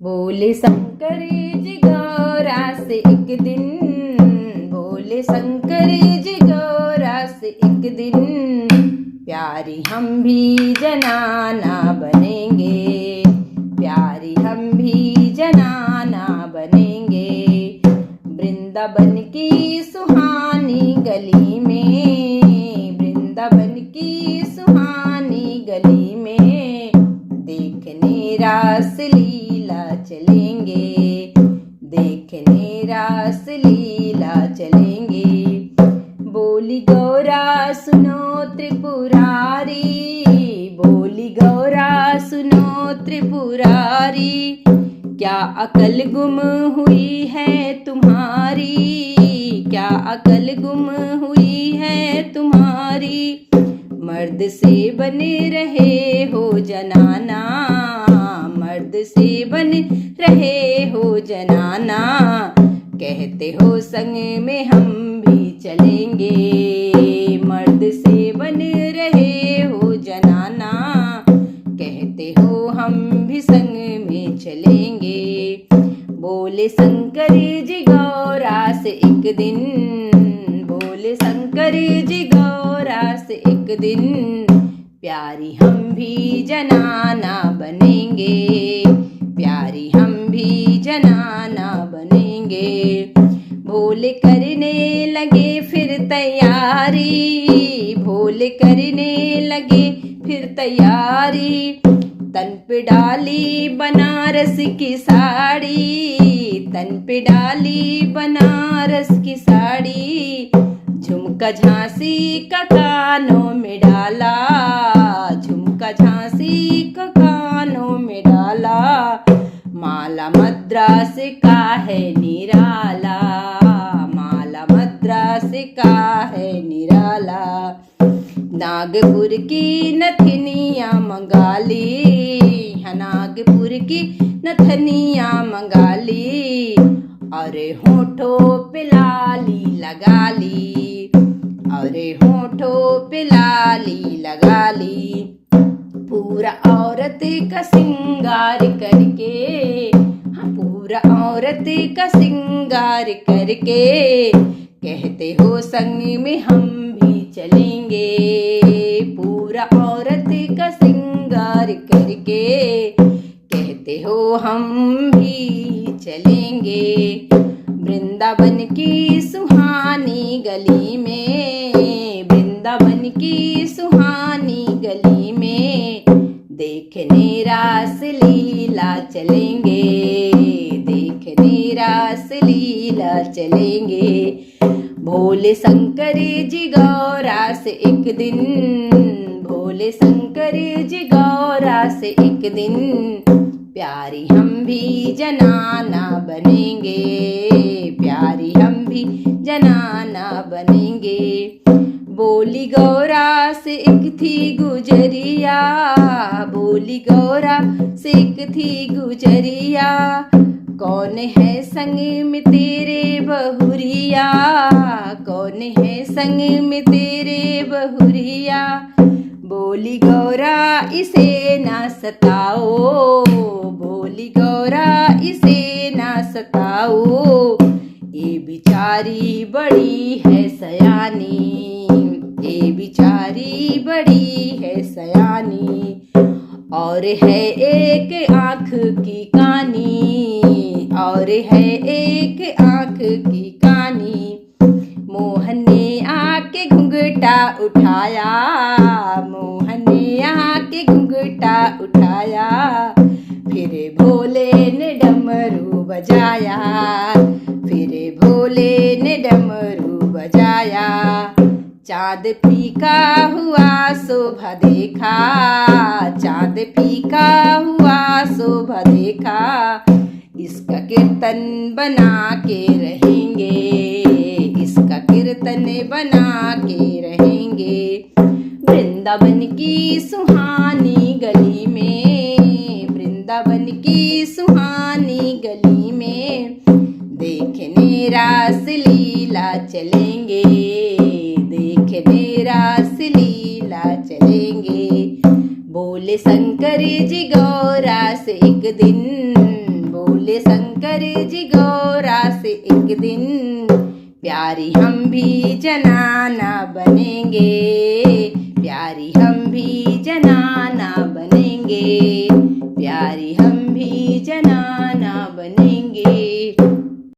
बोले शंकर जी गौरा से एक दिन, बोले शंकर जी गौरा से एक दिन, प्यारी हम भी जनाना बनेंगे, प्यारी हम भी जनाना बनेंगे। वृंदावन की सुहानी गली में, वृंदावन की सुहानी गली में, देखने रास लीला चलेंगे, देखने रास लीला चलेंगे। बोली गौरा सुनो त्रिपुरारी, बोली गौरा सुनो त्रिपुरारी, क्या अकल गुम हुई है तुम्हारी, क्या अकल गुम हुई है तुम्हारी। मर्द से बने रहे हो जनाना, मर्द से बने रहे हो जनाना, कहते हो संग में हम भी चलेंगे। मर्द से बने रहे हो जनाना, कहते हो हम भी संग में चलेंगे। बोले शंकर जी गौरा से एक दिन, बोले शंकर जी गौरा से एक दिन, प्यारी हम भी जनाना बनेंगे, प्यारी हम भी जनाना बनेंगे। भोले करने लगे फिर तैयारी, भोले करने लगे फिर तैयारी, तन पे डाली बनारस की साड़ी, तन पे डाली बनारस की साड़ी, झुमका झांसी का कानों में डाला, झुमका झांसी का कानों में डाला, माला मद्रास का है निराला, माला मद्रास का है निराला। नागपुर की नथनिया मंगा ली, नागपुर की नथनिया मंगा ली, अरे होठों पे लाली लगा ली, अरे होठों पे लाली लगा ली। पूरा औरत का सिंगार करके, हाँ पूरा औरत का सिंगार करके, कहते हो संग में हम भी चलेंगे। पूरा औरत का सिंगार करके, कहते हो हम भी चलेंगे। वृंदावन की सुहानी गली में, वृंदावन की सुहानी गली में, देखने रास लीला चलेंगे, देखने रास लीला चलेंगे। भोले शंकर जी गौरा से एक दिन, भोले शंकर जी गौरा से एक दिन, प्यारी हम भी जनाना बनेंगे, प्यारी हम भी जनाना बनेंगे। बोली गौरा से एक थी गुजरिया, बोली गौरा से एक थी गुजरिया, कौन है संग में तेरे बहुरिया, कौन है संग में तेरे बहुरिया। बोली गौरा इसे ना सताओ, बोली गौरा इसे ना सताओ, ये बिचारी बड़ी है सयानी, ये बिचारी बड़ी है सयानी, और है एक आँख की कानी, और है एक आँख की कानी। मोहन ने आके घुंघटा उठाया, मोहन ने आके घुंघटा उठाया, फिर भोले ने डमरू बजाया, फिर भोले ने डमरू बजाया। चाँद फीका हुआ शोभा देखा, चाँद फीका हुआ शोभा देखा, इसका कीर्तन बना के रहेंगे, इसका कीर्तन बना के रहेंगे। वृंदावन की सुहानी गली में, वृंदावन की सुहानी गली में, देखने रास लीला चलेंगे, देखने रास लीला चलेंगे। बोले शंकर जी गौरा से एक दिन, बोले शंकर जी गौरा से एक दिन प्यारी हम भी जनाना बनेंगे, प्यारी हम भी जनाना बनेंगे, प्यारी हम